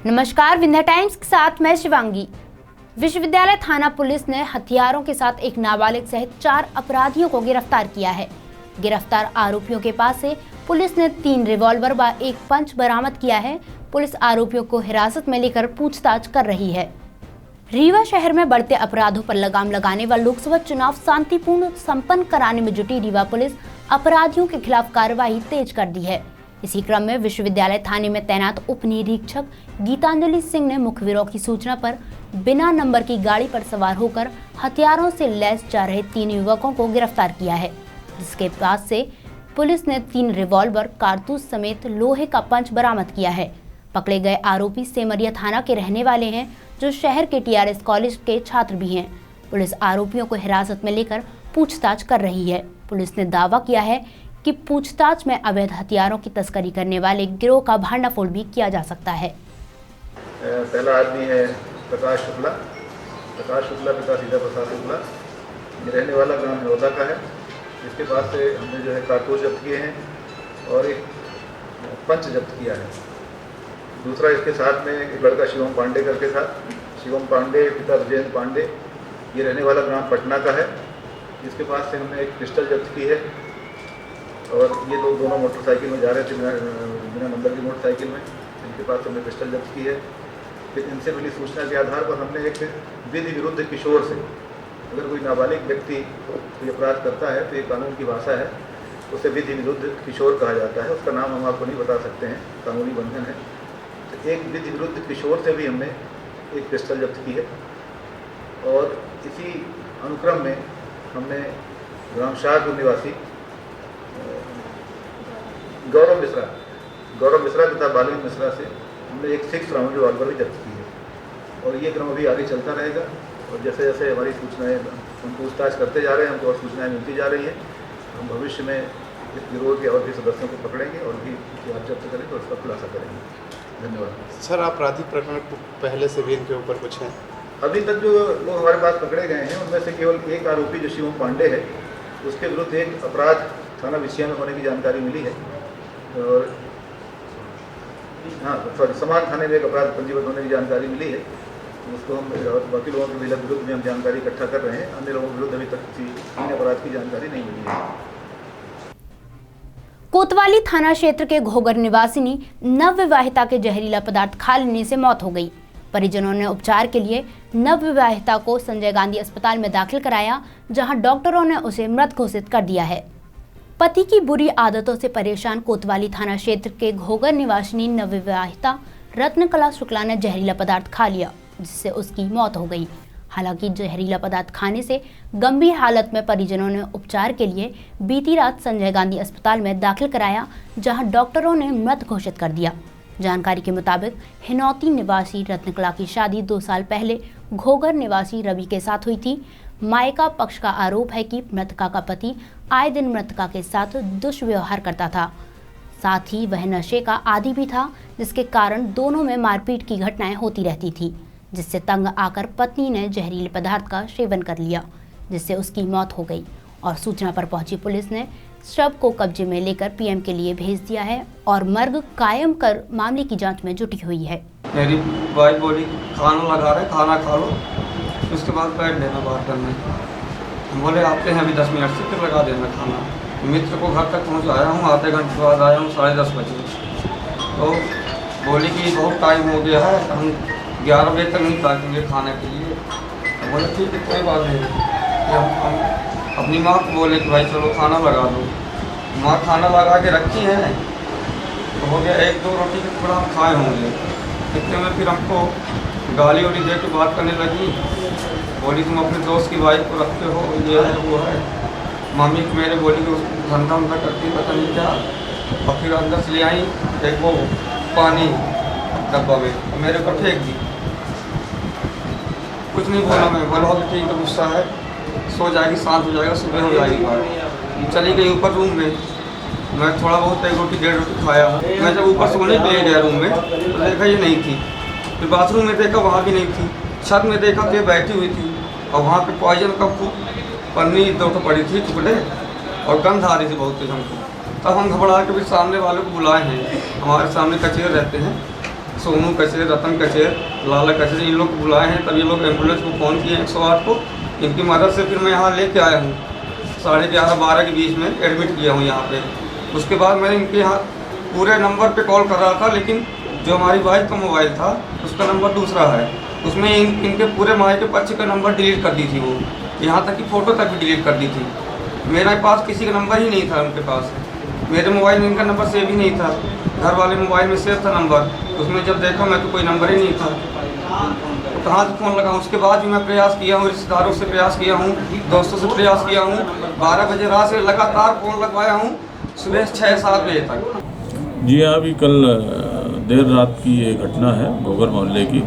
नमस्कार, विंध्य टाइम्स के साथ मैं शिवांगी। विश्वविद्यालय थाना पुलिस ने हथियारों के साथ एक नाबालिग सहित 4 अपराधियों को गिरफ्तार किया है। गिरफ्तार आरोपियों के पास से पुलिस ने 3 रिवॉल्वर व 1 पंच बरामद किया है। पुलिस आरोपियों को हिरासत में लेकर पूछताछ कर रही है। रीवा शहर में बढ़ते अपराधों पर लगाम लगाने व लोकसभा चुनाव शांतिपूर्ण संपन्न कराने में जुटी रीवा पुलिस अपराधियों के खिलाफ कार्रवाई तेज कर दी है। इसी क्रम में विश्वविद्यालय थाने में तैनात उप निरीक्षक गीतांजलि सिंह ने मुखबिरों की सूचना पर बिना नंबर की गाड़ी पर सवार होकर हथियारों से लैस जा रहे 3 युवकों को गिरफ्तार किया है, जिसके पास से पुलिस ने 3 रिवॉल्वर, कारतूस समेत लोहे का पंच बरामद किया है। पकड़े गए आरोपी सेमरिया थाना के रहने वाले हैं, जो शहर के TRS कॉलेज के छात्र भी हैं। पुलिस आरोपियों को हिरासत में लेकर पूछताछ कर रही है। पुलिस ने दावा किया है कि पूछताछ में अवैध हथियारों की तस्करी करने वाले गिरोह का भंडाफोड़ भी किया जा सकता है। पहला आदमी है प्रकाश शुक्ला पिता सीधा प्रसाद शुक्ला, ये रहने वाला ग्राम नौदा का है। इसके पास से हमने जो है कारतूस जब्त किए हैं और एक पंच जब्त किया है। दूसरा इसके साथ में एक लड़का शिवम पांडे करके था। शिवम पांडे पिता विजयेंद्र पांडे, ये रहने वाला ग्राम पटना का है। इसके पास से हमने एक पिस्टल जब्त की है और ये लोग दोनों मोटरसाइकिल में जा रहे थे, बिना नंबर की मोटरसाइकिल में। इनके पास हमने पिस्टल जब्त की है। फिर इनसे मिली सूचना के आधार पर हमने एक विधि विरुद्ध किशोर से, अगर कोई नाबालिग व्यक्ति कोई अपराध करता है तो ये कानून की भाषा है, उसे विधि विरुद्ध किशोर कहा जाता है। उसका नाम हम आपको नहीं बता सकते हैं, कानूनी बंधन है। तो एक विधि विरुद्ध किशोर से भी हमने एक पिस्टल जब्त की है। और इसी अनुक्रम में हमने ग्राम शाहपुर निवासी गौरव मिश्रा तथा बालवीन मिश्रा से हमने एक 6 राउंड रिवॉल्वर भी जब्त की है। और ये क्रम अभी आगे चलता रहेगा और जैसे जैसे हमारी सूचनाएं हम पूछताछ करते जा रहे हैं, हमको और सूचनाएं मिलती जा रही हैं। हम भविष्य में इस गिरोह के और भी सदस्यों को पकड़ेंगे और भी इतिहास जब्त करेंगे और उसका खुलासा करेंगे। धन्यवाद। सर, आपराधिक प्रकरण पहले से भी इनके ऊपर कुछ है? अभी तक जो लोग हमारे पास पकड़े गए हैं उनमें से केवल एक आरोपी जो शिवम पांडे है, उसके विरुद्ध एक अपराध थाना विषय में होने की जानकारी मिली है। और समान थाने में एक अपराध पंजीबद्ध होने की जानकारी मिली है। उसको हम बाकी लोगों के विरुद्ध में हम जानकारी इकट्ठा कर रहे हैं। अन्य लोगों के विरुद्ध अभी तक किसी अन्य अपराध की जानकारी नहीं मिली है। कोतवाली थाना क्षेत्र के घोगर निवासिनी नवविवाहिता के जहरीला पदार्थ खा लेने से मौत हो गई। परिजनों ने उपचार के लिए नवविवाहिता को संजय गांधी अस्पताल में दाखिल कराया, जहां डॉक्टरों ने उसे मृत घोषित कर दिया है। पति की बुरी आदतों से परेशान कोतवाली थाना क्षेत्र के घोगर निवासिनी नवविवाहिता रत्नकला शुक्ला ने जहरीला पदार्थ खा लिया, जिससे उसकी मौत हो गई। हालांकि जहरीला पदार्थ खाने से गंभीर हालत में परिजनों ने उपचार के लिए बीती रात संजय गांधी अस्पताल में दाखिल कराया, जहां डॉक्टरों ने मृत घोषित कर दिया। जानकारी के मुताबिक हिनौती निवासी रत्नकला की शादी 2 साल पहले घोगर निवासी रवि के साथ हुई थी। मायका पक्ष का आरोप है कि मृतका का पति आए दिन मृतका के साथ दुष्व्यवहार करता था, साथ ही वह नशे का आदी भी था, जिसके कारण दोनों में मारपीट की घटनाएं होती रहती थी, जिससे तंग आकर पत्नी ने जहरीले पदार्थ का सेवन कर लिया, जिससे उसकी मौत हो गई। और सूचना पर पहुंची पुलिस ने शव को कब्जे में लेकर PM के लिए भेज दिया है और मर्ग कायम कर मामले की जांच में जुटी हुई है। मेरी वाइफ बोली खाना लगा रहे, खाना खा लो, उसके बाद बैठ देना बात करने। हम बोले आते हैं अभी 10 मिनट से, फिर लगा देना खाना। मित्र को घर तक पहुंचाया हूँ, आधे घंटे बाद आया हूँ 10:30 बजे। तो बोली कि बहुत टाइम हो गया है, हम 11 बजे तक नहीं ताकेंगे खाने के लिए। तो बोले ठीक है, कोई बात नहीं। हम अपनी माँ को बोले कि भाई चलो खाना लगा दो। माँ खाना लगा के रखी है, तो हो गया 1-2 रोटी के टुकड़ा हम खाए होंगे। इतने में फिर हमको गाली वाली दे के बात करने लगी। बोली तुम अपने दोस्त की वाइफ को रखते हो, ये है वो है। मम्मी को मेरे बोली कि धंधा उनका करती पता नहीं क्या। और फिर अंदर से ले आई एक वो पानी डब्बा में, मेरे को फेंक दी। कुछ नहीं बोला मैं, बोला कि ठीक है, गुस्सा है, सो जाएगी, शांत हो जाएगा, सुबह हो जाएगी। चली गई ऊपर रूम में। मैं थोड़ा बहुत 1 रोटी 1.5 रोटी खाया। मैं जब ऊपर सोने के लिए गया रूम में तो देखा ये नहीं थी। फिर बाथरूम में देखा, वहाँ भी नहीं थी। छत में देखा तो ये बैठी हुई थी और वहाँ पे पॉइजन का पन्नी 2 पड़ी थी टुकड़े और गंध आ रही थी बहुत तेज हमको। तब हम घबरा के भी सामने वालों को बुलाए हैं, हमारे सामने कचेर रहते हैं, सोनू कचेर, रतन कचेर, लाला कचेर, इन लोग बुलाए हैं। तब ये लोग एम्बुलेंस को फ़ोन किए 108 को। इनकी मदद से फिर मैं यहाँ लेके आया हूँ। 11:30-12 के बीच में एडमिट किया हूँ यहाँ पे। उसके बाद मैं इनके यहाँ पूरे नंबर पे कॉल कर रहा था, लेकिन जो हमारी वाइफ का मोबाइल था उसका नंबर दूसरा है, उसमें इनके पूरे माई के पक्ष का नंबर डिलीट कर दी थी वो, यहाँ तक कि फ़ोटो तक भी डिलीट कर दी थी। मेरे पास किसी का नंबर ही नहीं था उनके पास। मेरे मोबाइल में इनका नंबर सेव ही नहीं था, घर वाले मोबाइल में सेव था नंबर, उसमें जब देखा मैं तो कोई नंबर ही नहीं था, तो कहाँ से फ़ोन लगाऊँ। उसके बाद भी मैं प्रयास किया हूँ, रिश्तेदारों से प्रयास किया हूँ, दोस्तों से प्रयास किया हूँ। 12 बजे रात से लगातार फ़ोन लगवाया हूँ, सुबह 6-7 बजे तक। जी हाँ, अभी कल देर रात की ये घटना है घोघर मोहल्ले की।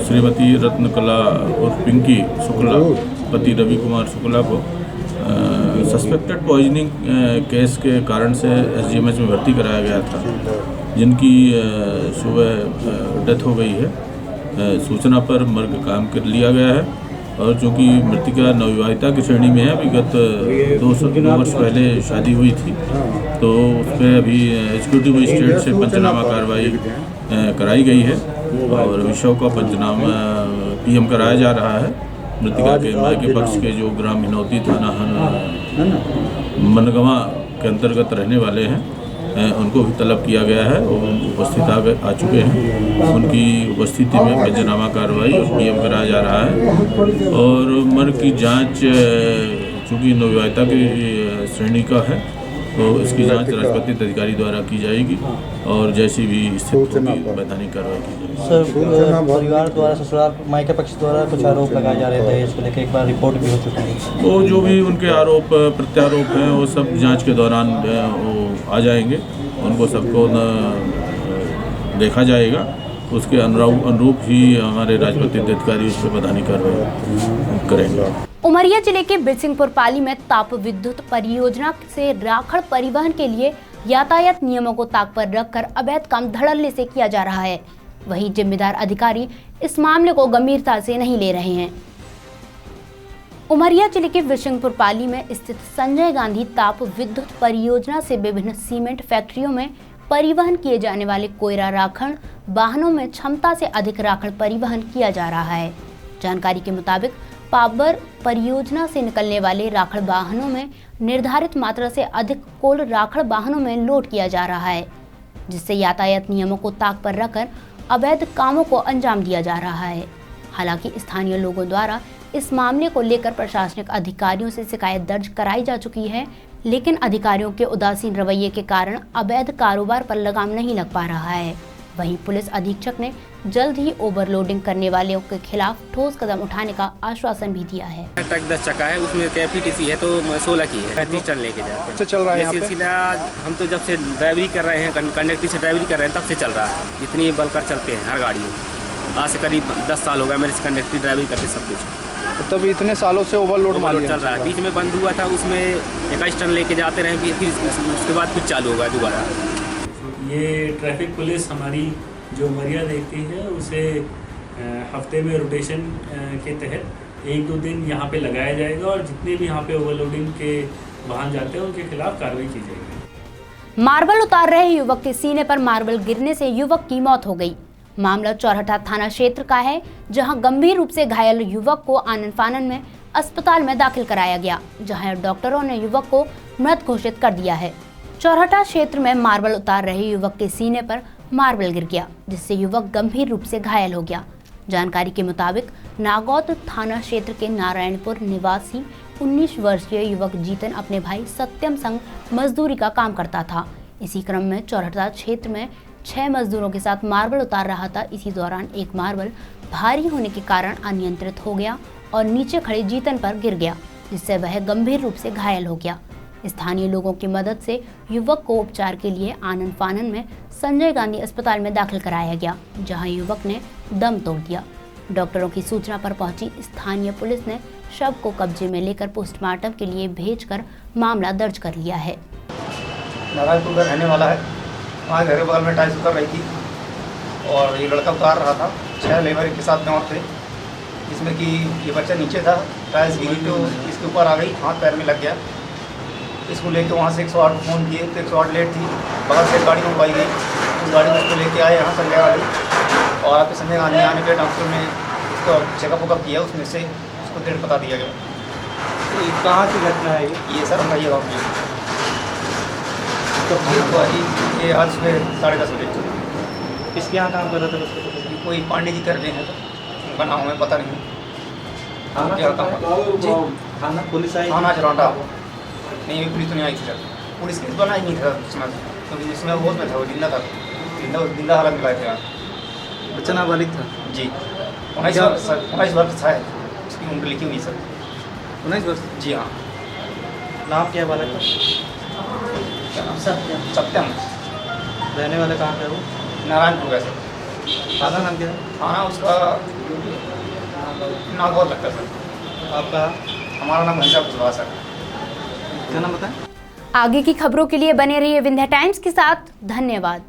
श्रीमती रत्नकला और पिंकी शुक्ला पति रवि कुमार शुक्ला को सस्पेक्टेड पॉइजनिंग केस के कारण से SGMH में भर्ती कराया गया था, जिनकी सुबह डेथ हो गई है। सूचना पर मर्ग काम कर लिया गया है और चूँकि मृतिका नवविवाहिता की श्रेणी में है, विगत 2 वर्ष पहले शादी हुई थी, तो उस पर अभी एग्जीक्यूटिव मजिस्ट्रेट से पंचनामा कार्रवाई कराई गई है और विषयों का पंचनामा PM कराया जा रहा है। मृतिका के मायके पक्ष के जो ग्राम हिनौती थाना मनगवा के अंतर्गत रहने वाले हैं, उनको भी तलब किया गया है और उपस्थित आ चुके हैं। उनकी उपस्थिति में पंचनामा कार्रवाई और PM कराया जा रहा है और मर्ग की जांच चूँकि नवविवाहिता की श्रेणी का है, तो इसकी जांच राजपत्रित अधिकारी द्वारा की जाएगी और जैसी भी स्थिति होगी वैधानिक कार्रवाई की जाएगी। सर, परिवार द्वारा ससुराल मायके पक्ष द्वारा कुछ आरोप लगाए जा रहे थे, इसको लेकर एक बार रिपोर्ट भी हो चुकी है। तो जो भी उनके आरोप प्रत्यारोप हैं वो सब जांच के दौरान वो आ जाएंगे, उनको सबको देखा जाएगा, उसके अनुरूप ही हमारे राजपत्रित अधिकारी उस पर वैधानिक कार्रवाई करेंगे। उमरिया जिले के बिरसिंहपुर पाली में ताप विद्युत परियोजना से राखड़ परिवहन के लिए यातायात नियमों को ताक पर रखकर अवैध काम धड़ल्ले से किया जा रहा है। वहीं जिम्मेदार अधिकारी इस मामले को गंभीरता से नहीं ले रहे हैं। उमरिया जिले के बिरसिंहपुर पाली में स्थित संजय गांधी ताप विद्युत परियोजना से विभिन्न सीमेंट फैक्ट्रियों में परिवहन किए जाने वाले कोयला राखड़ वाहनों में क्षमता से अधिक राखड़ परिवहन किया जा रहा है। जानकारी के मुताबिक पावर परियोजना से निकलने वाले राखड़ वाहनों में निर्धारित मात्रा से अधिक कोल राखड़ वाहनों में लोड किया जा रहा है, जिससे यातायात नियमों को ताक पर रखकर अवैध कामों को अंजाम दिया जा रहा है। हालांकि स्थानीय लोगों द्वारा इस मामले को लेकर प्रशासनिक अधिकारियों से शिकायत दर्ज कराई जा चुकी है, लेकिन अधिकारियों के उदासीन रवैये के कारण अवैध कारोबार पर लगाम नहीं लग पा रहा है। वहीं पुलिस अधीक्षक ने जल्द ही ओवरलोडिंग करने वालों के खिलाफ ठोस कदम उठाने का आश्वासन भी दिया है। ट्रक 10 चक्का है, उसमें कैपेसिटी है तो 16 की है, 35 टन लेके जाते हैं। चल रहा है यहाँ पे? सिलसिला हम तो जब से ड्राइवरी कर रहे हैं, कंडक्टर से ड्राइवरी कर रहे हैं, तब से चल रहा है। इतनी बलकर चलते हैं हर गाड़ी में। आज से करीब 10 साल हो गया मेरे कंडक्टर ड्राइवरी करते सब कुछ। तब इतने सालों से ओवरलोड चल रहा है। बीच में बंद हुआ था, उसमें 21 टन लेके जाते रहे, फिर उसके बाद फिर चालू होगा दोबारा। ये ट्रैफिक पुलिस हमारी जो उमरिया देखती है उसे हफ्ते में रोटेशन के तहत 1-2 दिन यहाँ पे लगाया जाएगा और जितने भी यहाँ पे ओवरलोडिंग के वाहन जाते हैं उनके खिलाफ कार्रवाई की जाएगी। मार्बल उतार रहे युवक के सीने पर मार्बल गिरने से युवक की मौत हो गई। मामला चौराहा थाना क्षेत्र का है, जहां गंभीर रूप से घायल युवक को आनन फानन में अस्पताल में दाखिल कराया गया, जहां डॉक्टरों ने युवक को मृत घोषित कर दिया है। चौराहा क्षेत्र में मार्बल उतार रहे युवक के सीने पर मार्बल गिर गया, जिससे युवक गंभीर रूप से घायल हो गया। जानकारी के मुताबिक नागौद थाना क्षेत्र के नारायणपुर निवासी 19 वर्षीय युवक जीतन अपने भाई सत्यम संग मजदूरी का काम करता था। इसी क्रम में चौराहा क्षेत्र में 6 मजदूरों के साथ मार्बल उतार रहा था। इसी दौरान एक मार्बल भारी होने के कारण अनियंत्रित हो गया और नीचे खड़े जीतन पर गिर गया, जिससे वह गंभीर रूप से घायल हो गया। स्थानीय लोगों की मदद से युवक को उपचार के लिए आनन फानन में संजय गांधी अस्पताल में दाखिल कराया गया, जहां युवक ने दम तोड़ दिया। डॉक्टरों की सूचना पर पहुंची स्थानीय पुलिस ने शव को कब्जे में लेकर पोस्टमार्टम के लिए भेजकर मामला दर्ज कर लिया है। नारायणपुर का रहने वाला है, वहाँ घर के बगल में टाइल्स उतर रही थी और ये लड़का उतार रहा था। 6 लेबर के साथ में और थे, जिसमें कि ये बच्चा नीचे था, टाइल्स गिरी तो इसके ऊपर आ गई, हाथ पैर में लग गया। इसको लेकर वहाँ से 108 फ़ोन किए तो 108 लेट थी, बगल से गाड़ी मंगवाई गई, उस गाड़ी में उसको लेके आए यहाँ संजय गांधी, और आपके संजय गांधी आने के डॉक्टर ने उसको चेकअप वकअप किया, उसमें से उसको डेट बता दिया गया। तो ये कहाँ की घटना है ये सर भैया गाँव की ये आज सुबह 10:30 बजे। किसके यहाँ काम कर रहा था उसको? कोई पांडे जी कर रहे हैं, तो उनका नाम हमें पता नहीं। थाना क्या काम जी थाना पुलिस आई? थाना चरौंटा नहीं, पुलिस तो नहीं आई थी सर। पुलिस केस बना ही नहीं था उसमें, क्योंकि जिसमें वो में था वो जिंदा था, जिंदा हालत में लाए थे। बच्चा नाबालिग था जी 19 वर्ष था उसकी उम्र लिखी हुई सर। 19 वर्ष? जी हाँ। नाम क्या है बालक का? सत्यम। रहने वाला कहाँ का है वो? नारायणपुर का सर। थाना नाम क्या है? थाना उसका नागौर लगता है सर। आपका? हमारा नाम घनश्याम कुशवाहा सर। क्या नाम बताएं? आगे की खबरों के लिए बने रहिए विंध्य टाइम्स के साथ। धन्यवाद।